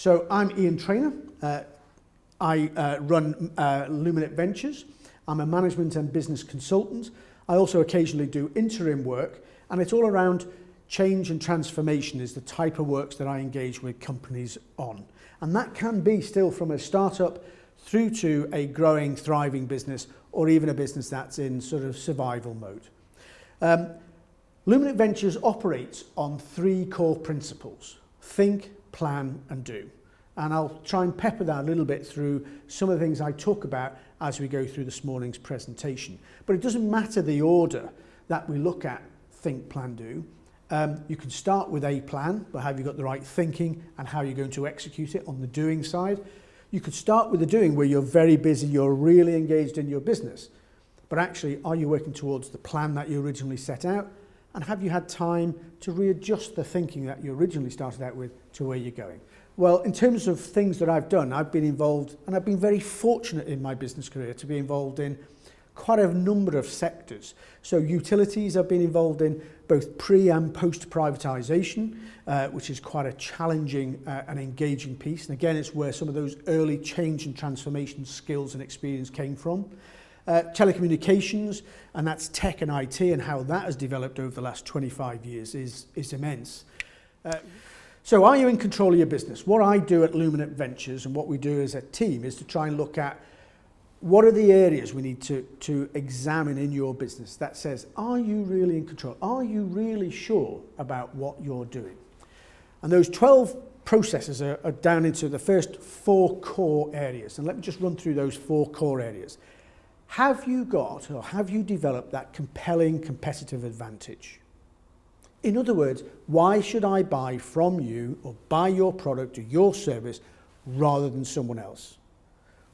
So I'm Ian Trainer. I run Luminate Ventures. I'm a management and business consultant. I also occasionally do interim work, and it's all around change and transformation is the type of works that I engage with companies on. And that can be still from a startup through to a growing, thriving business, or even a business that's in sort of survival mode. Luminate Ventures operates on 3 core principles: think, plan, and do. And I'll try and pepper that a little bit through some of the things I talk about as we go through this morning's presentation. But it doesn't matter the order that we look at think, plan, do. You can start with a plan, but have you got the right thinking and how you're going to execute it on the doing side. You could start with the doing where you're very busy, you're really engaged in your business. But actually, are you working towards the plan that you originally set out? And have you had time to readjust the thinking that you originally started out with to where you're going? Well, in terms of things that I've done, I've been involved, and I've been very fortunate in my business career to be involved in quite a number of sectors. So utilities I've been involved in both pre and post privatisation, which is quite a challenging and engaging piece. And again, it's where some of those early change and transformation skills and experience came from. Telecommunications, and that's tech and IT, and how that has developed over the last 25 years is immense. So are you in control of your business? What I do at Luminate Ventures and what we do as a team is to try and look at what are the areas we need to examine in your business that says, are you really in control? Are you really sure about what you're doing? And those 12 processes are down into the first 4 core areas. And let me just run through those 4 core areas. Have you got or have you developed that compelling competitive advantage? In other words, why should I buy from you or buy your product or your service rather than someone else?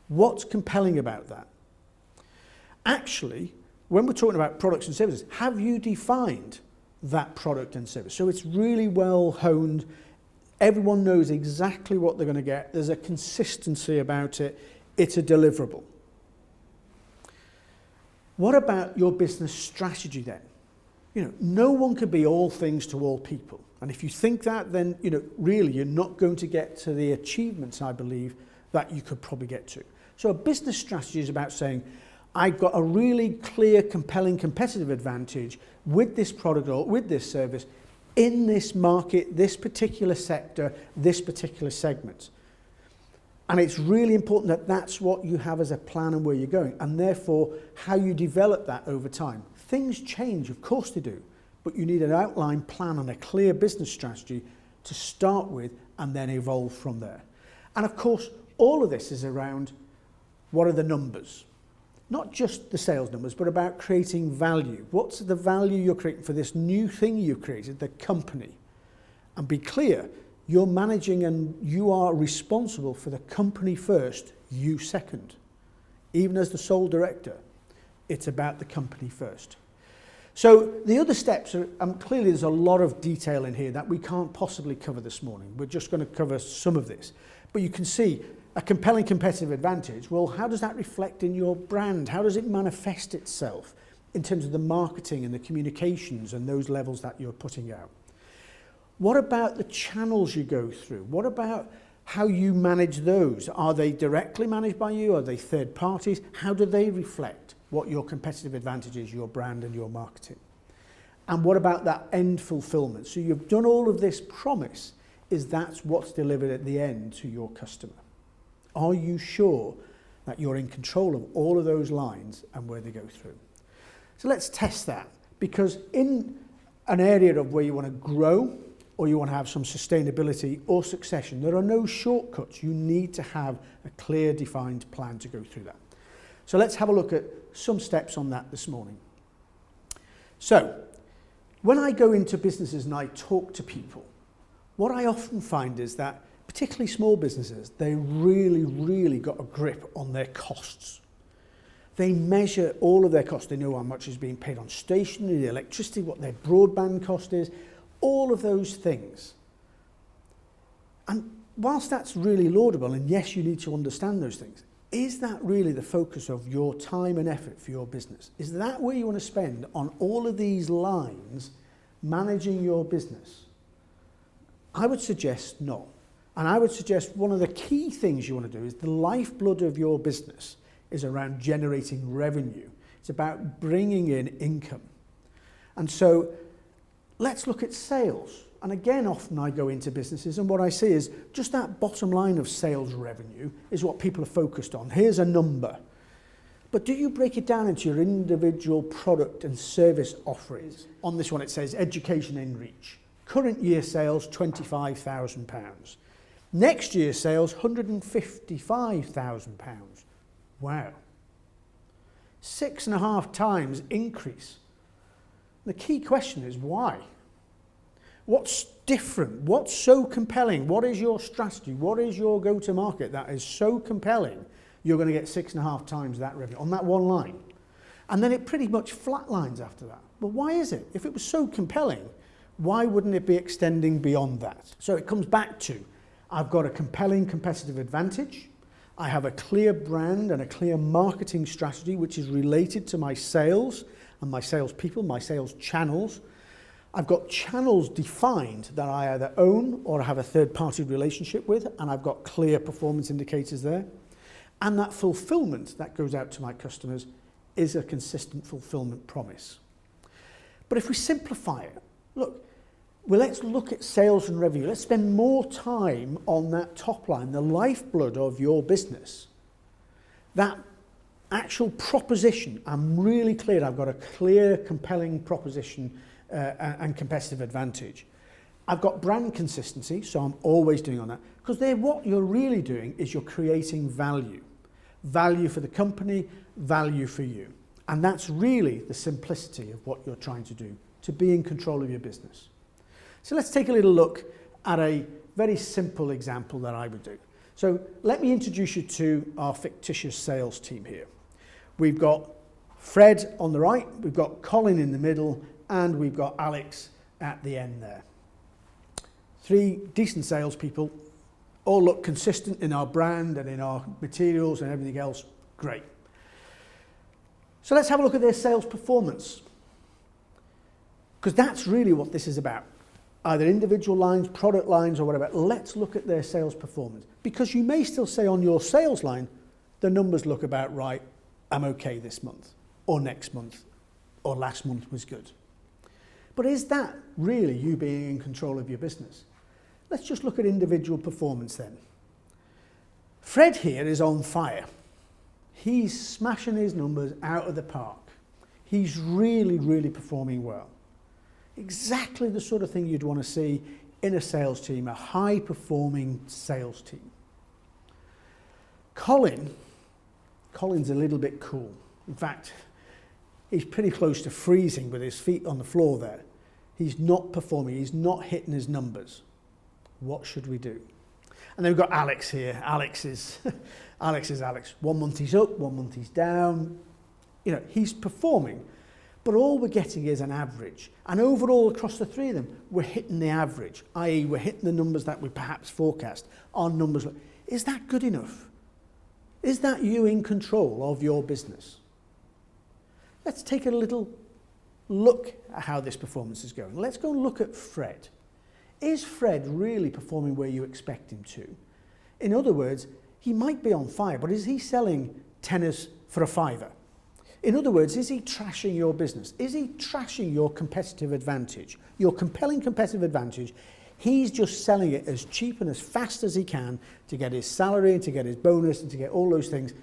What's compelling about that? Actually, when we're talking about products and services, have you defined that product and service? So it's really well honed. Everyone knows exactly what they're going to get. There's a consistency about it. It's a deliverable. What about your business strategy then? No one can be all things to all people. And if you think that, then, really you're not going to get to the achievements, I believe, that you could probably get to. So a business strategy is about saying, I've got a really clear, compelling competitive advantage with this product or with this service in this market, this particular sector, this particular segment. And it's really important that that's what you have as a plan and where you're going, and therefore how you develop that over time. Things change, of course they do, but you need an outline plan and a clear business strategy to start with and then evolve from there. And of course, all of this is around what are the numbers? Not just the sales numbers, but about creating value. What's the value you're creating for this new thing you've created, the company? And be clear, you're managing and you are responsible for the company first, you second. Even as the sole director, it's about the company first. So the other steps are, clearly there's a lot of detail in here that we can't possibly cover this morning. We're just going to cover some of this. But you can see a compelling competitive advantage. Well, how does that reflect in your brand? How does it manifest itself in terms of the marketing and the communications and those levels that you're putting out? What about the channels you go through? What about how you manage those? Are they directly managed by you? Are they third parties? How do they reflect what your competitive advantage is, your brand and your marketing? And what about that end fulfillment? So you've done all of this promise, is that's what's delivered at the end to your customer. Are you sure that you're in control of all of those lines and where they go through? So let's test that, because in an area of where you want to grow or you want to have some sustainability or succession, there are no shortcuts. You need to have a clear, defined plan to go through that. So let's have a look at some steps on that this morning. So when I go into businesses and I talk to people, what I often find is that, particularly small businesses, they really got a grip on their costs. They measure all of their costs. They know how much is being paid on stationery, the electricity, what their broadband cost is, all of those things. And whilst that's really laudable, and yes, you need to understand those things, is that really the focus of your time and effort for your business? Is that where you want to spend on all of these lines managing your business? I would suggest no. And I would suggest one of the key things you want to do is the lifeblood of your business is around generating revenue. It's about bringing in income. And so let's look at sales. And again, often I go into businesses and what I see is just that bottom line of sales revenue is what people are focused on. Here's a number. But do you break it down into your individual product and service offerings? On this one it says education in reach. Current year sales, £25,000. Next year's sales, £155,000. Wow. 6.5 times increase. The key question is why? What's different? What's so compelling? What is your strategy? What is your go-to-market that is so compelling you're going to get 6.5 times that revenue on that one line? And then it pretty much flatlines after that. But why is it? If it was so compelling, why wouldn't it be extending beyond that? So it comes back to, I've got a compelling competitive advantage. I have a clear brand and a clear marketing strategy which is related to my sales and my salespeople, my sales channels. I've got channels defined that I either own or have a third-party relationship with, and I've got clear performance indicators there. And that fulfillment that goes out to my customers is a consistent fulfillment promise. But if we simplify it, look, well, let's look at sales and revenue. Let's spend more time on that top line, the lifeblood of your business. That actual proposition, I'm really clear. I've got a clear, compelling proposition and competitive advantage. I've got brand consistency, so I'm always doing on that. Because what you're really doing is you're creating value. Value for the company, value for you. And that's really the simplicity of what you're trying to do, to be in control of your business. So let's take a little look at a very simple example that I would do. So let me introduce you to our fictitious sales team here. We've got Fred on the right, we've got Colin in the middle, and we've got Alex at the end there. 3 decent salespeople, all look consistent in our brand and in our materials and everything else. Great. So let's have a look at their sales performance, because that's really what this is about. Either individual lines, product lines, or whatever. Let's look at their sales performance, because you may still say on your sales line, the numbers look about right, I'm okay this month, or next month, or last month was good. But is that really you being in control of your business? Let's just look at individual performance then. Fred here is on fire. He's smashing his numbers out of the park. He's really, really performing well. Exactly the sort of thing you'd want to see in a sales team, a high-performing sales team. Colin's a little bit cool. In fact, he's pretty close to freezing with his feet on the floor there. He's not performing, he's not hitting his numbers. What should we do? And then we've got Alex here. Alex is Alex. 1 month he's up, 1 month he's down. You know, he's performing. But all we're getting is an average. And overall, across the 3 of them, we're hitting the average, i.e. we're hitting the numbers that we perhaps forecast. Our numbers, is that good enough? Is that you in control of your business? Let's take a little look at how this performance is going. Let's go and look at Fred. Is Fred really performing where you expect him to? In other words, he might be on fire, but is he selling tenors for a £5? In other words, is he trashing your business? Is he trashing your competitive advantage? Your compelling competitive advantage, he's just selling it as cheap and as fast as he can to get his salary and to get his bonus and to get all those things.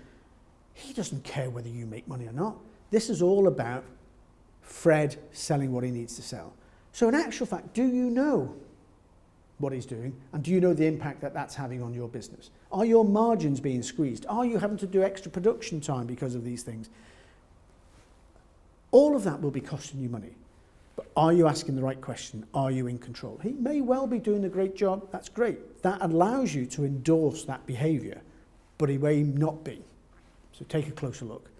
He doesn't care whether you make money or not. This is all about Fred selling what he needs to sell. So in actual fact, do you know what he's doing? And do you know the impact that that's having on your business? Are your margins being squeezed? Are you having to do extra production time because of these things? All of that will be costing you money. But are you asking the right question? Are you in control? He may well be doing a great job. That's great. That allows you to endorse that behaviour, but he may not be. So take a closer look.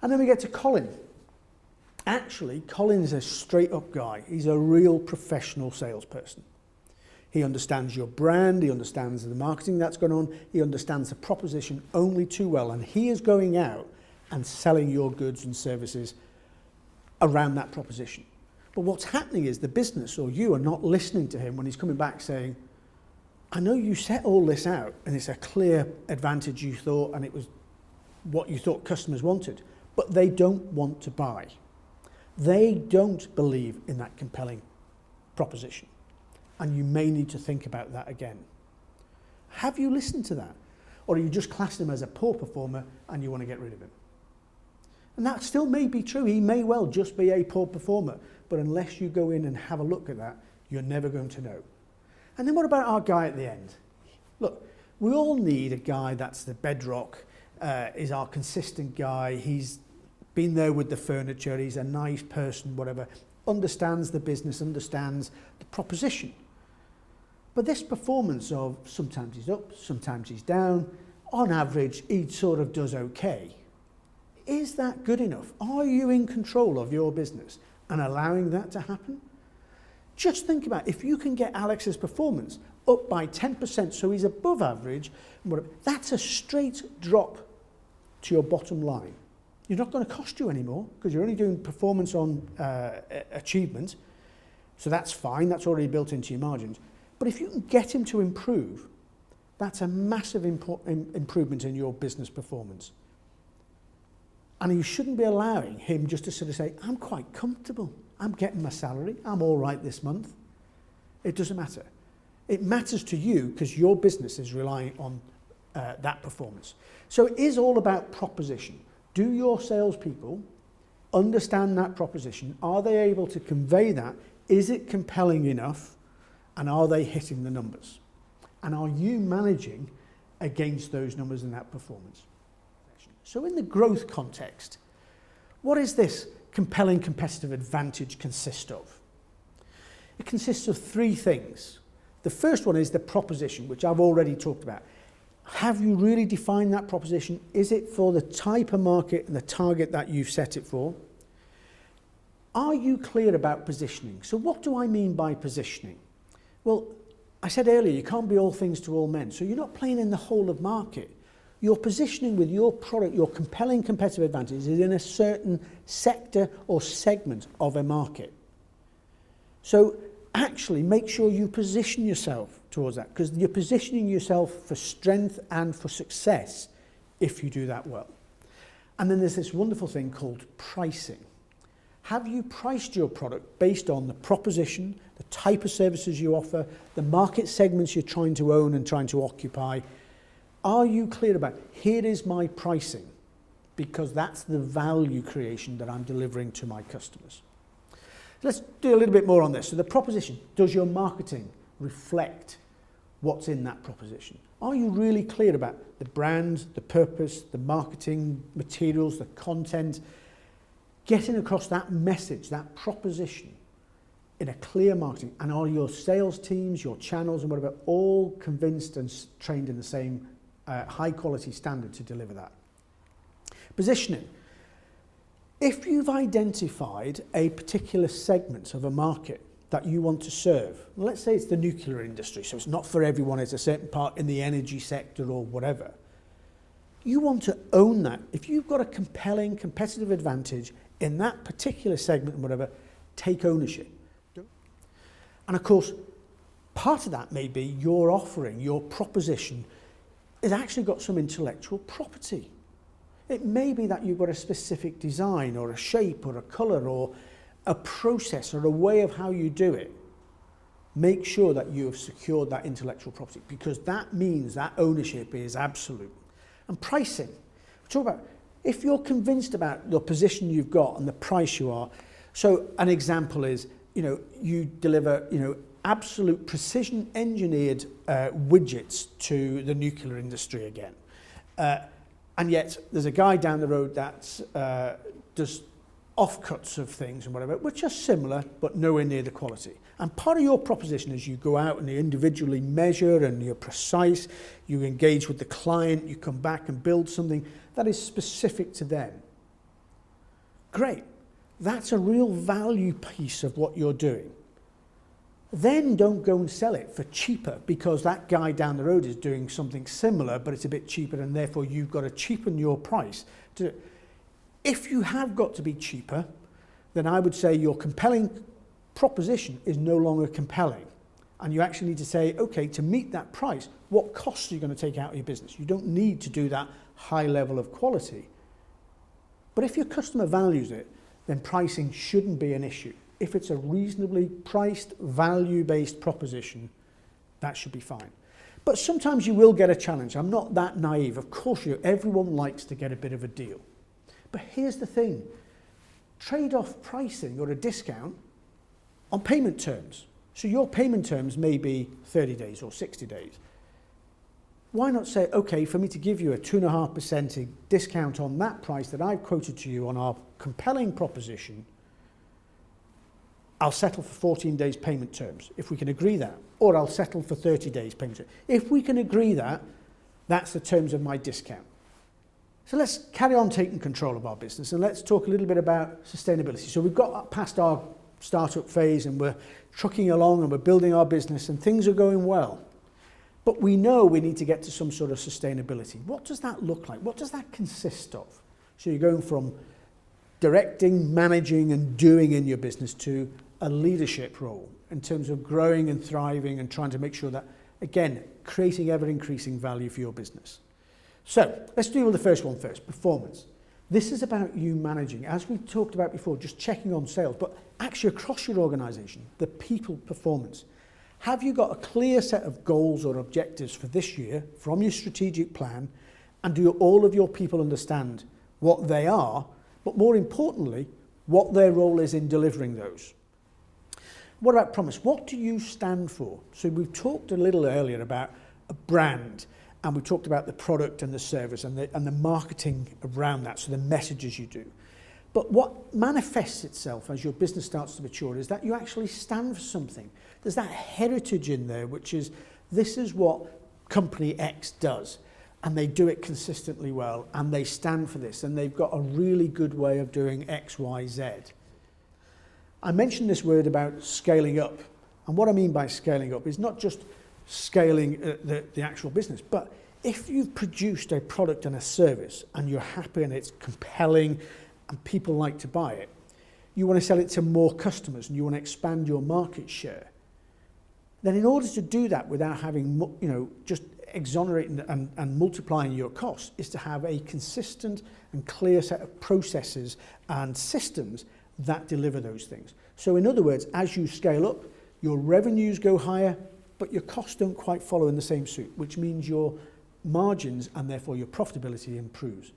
And then we get to Colin. Actually, Colin is a straight-up guy. He's a real professional salesperson. He understands your brand. He understands the marketing that's going on. He understands the proposition only too well. And he is going out and selling your goods and services around that proposition. But what's happening is the business or you are not listening to him when he's coming back saying, I know you set all this out and it's a clear advantage you thought and it was what you thought customers wanted, but they don't want to buy. They don't believe in that compelling proposition. And you may need to think about that again. Have you listened to that? Or are you just classing him as a poor performer and you want to get rid of him? And that still may be true. He may well just be a poor performer. But unless you go in and have a look at that, you're never going to know. And then what about our guy at the end? Look, we all need a guy that's the bedrock, is our consistent guy. He's been there with the furniture. He's a nice person, whatever. Understands the business, understands the proposition. But this performance of sometimes he's up, sometimes he's down, on average, he sort of does okay. Is that good enough? Are you in control of your business and allowing that to happen? Just think about if you can get Alex's performance up by 10%, so he's above average, that's a straight drop to your bottom line. You're not going to cost you anymore because you're only doing performance on achievement. So that's fine. That's already built into your margins. But if you can get him to improve, that's a massive improvement in your business performance. And you shouldn't be allowing him just to sort of say, I'm quite comfortable. I'm getting my salary. I'm all right this month. It doesn't matter. It matters to you because your business is relying on that performance. So it is all about proposition. Do your salespeople understand that proposition? Are they able to convey that? Is it compelling enough? And are they hitting the numbers? And are you managing against those numbers and that performance? So in the growth context, what does this compelling competitive advantage consist of? It consists of three things. The first one is the proposition, which I've already talked about. Have you really defined that proposition? Is it for the type of market and the target that you've set it for? Are you clear about positioning? So what do I mean by positioning? Well, I said earlier, you can't be all things to all men. So you're not playing in the whole of market. Your positioning with your product, your compelling competitive advantage is in a certain sector or segment of a market. So actually make sure you position yourself towards that because you're positioning yourself for strength and for success if you do that well. And then there's this wonderful thing called pricing. Have you priced your product based on the proposition, the type of services you offer, the market segments you're trying to own and trying to occupy? Are you clear about, here is my pricing, because that's the value creation that I'm delivering to my customers. Let's do a little bit more on this. So the proposition, does your marketing reflect what's in that proposition? Are you really clear about the brand, the purpose, the marketing materials, the content, getting across that message, that proposition in a clear marketing? And are your sales teams, your channels and whatever, all convinced and trained in the same high quality standard to deliver that? Positioning. If you've identified a particular segment of a market that you want to serve, let's say it's the nuclear industry, so it's not for everyone, it's a certain part in the energy sector or whatever. You want to own that. If you've got a compelling competitive advantage in that particular segment and whatever, take ownership. And of course, part of that may be your offering, your proposition, has actually got some intellectual property. It may be that you've got a specific design or a shape or a colour or a process or a way of how you do it. Make sure that you have secured that intellectual property because that means that ownership is absolute. And pricing. We talk about if you're convinced about the position you've got and the price you are. So an example is, you deliver, absolute precision engineered widgets to the nuclear industry again. And yet there's a guy down the road that does offcuts of things and whatever, which are similar, but nowhere near the quality. And part of your proposition is you go out and you individually measure and you're precise, you engage with the client, you come back and build something that is specific to them. Great. That's a real value piece of what you're doing. Then don't go and sell it for cheaper because that guy down the road is doing something similar, but it's a bit cheaper and therefore you've got to cheapen your price. If you have got to be cheaper, then I would say your compelling proposition is no longer compelling. And you actually need to say, okay, to meet that price, what costs are you going to take out of your business? You don't need to do that high level of quality. But if your customer values it, then pricing shouldn't be an issue. If it's a reasonably priced, value-based proposition, that should be fine. But sometimes you will get a challenge. I'm not that naive. Of course, everyone likes to get a bit of a deal. But here's the thing. Trade-off pricing or a discount on payment terms. So your payment terms may be 30 days or 60 days. Why not say, okay, for me to give you a 2.5% discount on that price that I've quoted to you on our compelling proposition, I'll settle for 14 days payment terms, if we can agree that. Or I'll settle for 30 days payment terms. If we can agree that, that's the terms of my discount. So let's carry on taking control of our business and let's talk a little bit about sustainability. So we've got past our startup phase and we're trucking along and we're building our business and things are going well. But we know we need to get to some sort of sustainability. What does that look like? What does that consist of? So you're going from directing, managing and doing in your business to a leadership role in terms of growing and thriving and trying to make sure that, again, creating ever-increasing value for your business. So let's deal with the first one first, performance. This is about you managing, as we talked about before, just checking on sales, but actually across your organisation, the people performance. Have you got a clear set of goals or objectives for this year from your strategic plan, and do all of your people understand what they are, but more importantly, what their role is in delivering those? What about promise? What do you stand for? So we've talked a little earlier about a brand, and we talked about the product and the service and the marketing around that, so the messages you do. But what manifests itself as your business starts to mature is that you actually stand for something. There's that heritage in there, which is, this is what company X does, and they do it consistently well, and they stand for this, and they've got a really good way of doing X, Y, Z. I mentioned this word about scaling up, and what I mean by scaling up is not just scaling the actual business, but if you've produced a product and a service and you're happy and it's compelling and people like to buy it, you want to sell it to more customers and you want to expand your market share, then in order to do that without having, just exonerating and multiplying your costs, is to have a consistent and clear set of processes and systems that deliver those things. So in other words, as you scale up, your revenues go higher, but your costs don't quite follow in the same suit, which means your margins and therefore your profitability improves.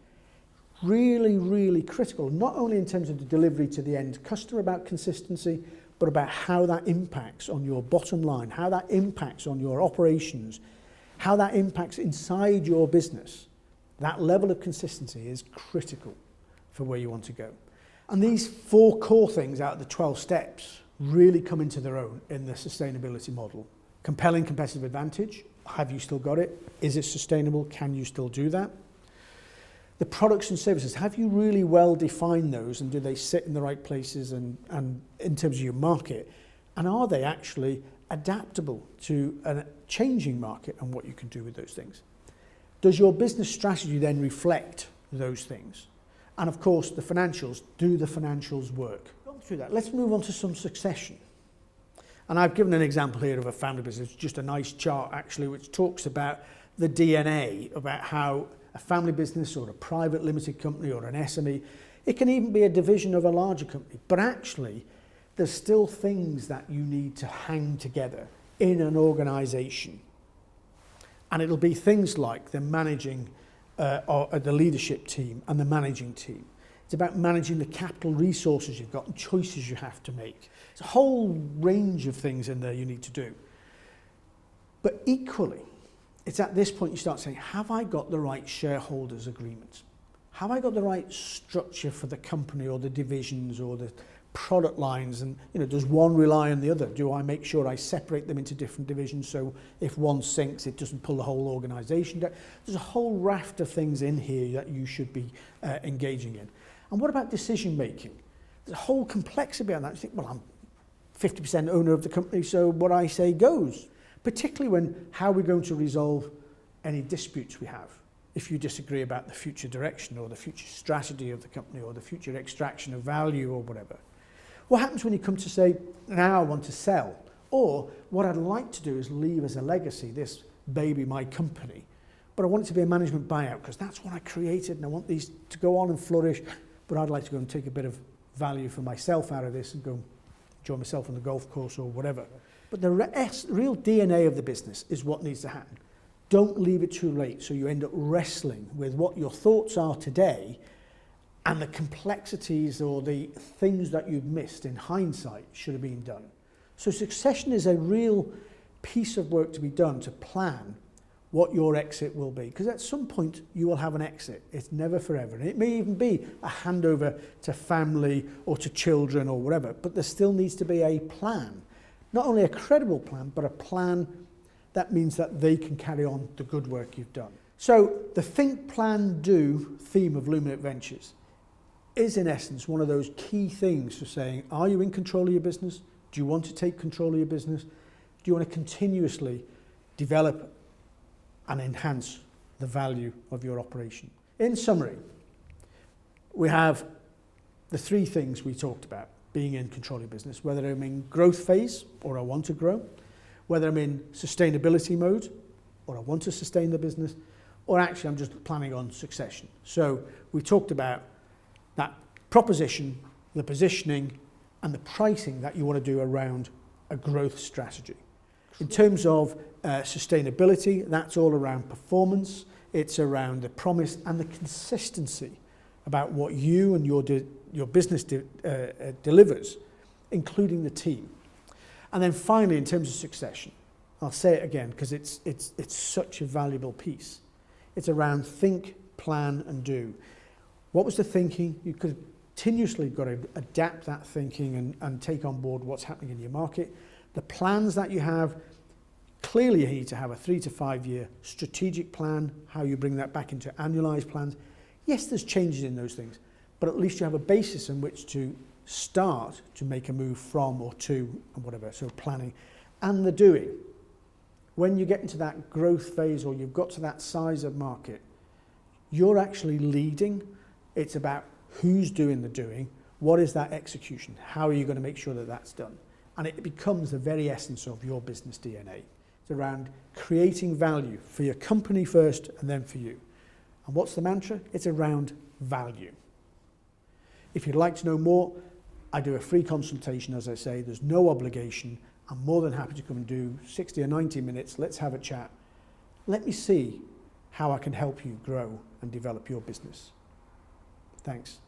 Really, really critical, not only in terms of the delivery to the end customer about consistency, but about how that impacts on your bottom line, how that impacts on your operations, how that impacts inside your business. That level of consistency is critical for where you want to go. And these 4 core things out of the 12 steps really come into their own in the sustainability model. Compelling competitive advantage. Have you still got it? Is it sustainable? Can you still do that? The products and services, have you really well defined those, and do they sit in the right places and in terms of your market? And are they actually adaptable to a changing market and what you can do with those things? Does your business strategy then reflect those things? And of course, the financials, do the financials work? Gone through that. Let's move on to some succession. And I've given an example here of a family business, just a nice chart actually, which talks about the DNA, about how a family business or a private limited company or an SME, it can even be a division of a larger company, but actually there's still things that you need to hang together in an organisation. And it'll be things like the managing, or the leadership team and the managing team. It's about managing the capital resources you've got and choices you have to make. It's a whole range of things in there you need to do. But equally, it's at this point you start saying, have I got the right shareholders agreements? Have I got the right structure for the company or the divisions or the product lines? And does one rely on the other? Do I make sure I separate them into different divisions so if one sinks, it doesn't pull the whole organisation down? There's a whole raft of things in here that you should be engaging in. And what about decision making? There's a whole complexity about that. You think, well, I'm 50% owner of the company, so what I say goes. Particularly when, how are we going to resolve any disputes we have? If you disagree about the future direction or the future strategy of the company or the future extraction of value or whatever. What happens when you come to say, now I want to sell, Or what I'd like to do is leave as a legacy this baby, my company, but I want it to be a management buyout because that's what I created and I want these to go on and flourish, but I'd like to go and take a bit of value for myself out of this and go enjoy myself on the golf course or whatever. But the real DNA of the business is what needs to happen. Don't leave it too late so you end up wrestling with what your thoughts are today and the complexities or the things that you've missed in hindsight should have been done. So succession is a real piece of work to be done to plan what your exit will be. Because at some point you will have an exit. It's never forever. And it may even be a handover to family or to children or whatever. But there still needs to be a plan. Not only a credible plan, but a plan that means that they can carry on the good work you've done. So the think, plan, do theme of Luminate Ventures is in essence one of those key things for saying, are you in control of your business? Do you want to take control of your business? Do you want to continuously develop and enhance the value of your operation? In summary, we have the three things we talked about being in control of your business, whether I'm in growth phase or I want to grow, whether I'm in sustainability mode or I want to sustain the business, or actually I'm just planning on succession. So we talked about that proposition, the positioning, and the pricing that you want to do around a growth strategy. In terms of sustainability, that's all around performance. It's around the promise and the consistency about what you and your business delivers, including the team. And then finally, in terms of succession, I'll say it again because it's such a valuable piece. It's around think, plan, and do. What was the thinking? You could continuously got to adapt that thinking and take on board what's happening in your market. The plans that you have, clearly you need to have a 3 to 5 year strategic plan, how you bring that back into annualized plans. Yes, there's changes in those things, but at least you have a basis in which to start to make a move from or to and whatever, so planning. And the doing. When you get into that growth phase or you've got to that size of market, you're actually leading. It's about who's doing the doing, what is that execution, how are you going to make sure that that's done? And it becomes the very essence of your business DNA. It's around creating value for your company first and then for you. And what's the mantra? It's around value. If you'd like to know more, I do a free consultation, as I say. There's no obligation. I'm more than happy to come and do 60 or 90 minutes. Let's have a chat. Let me see how I can help you grow and develop your business. Thanks.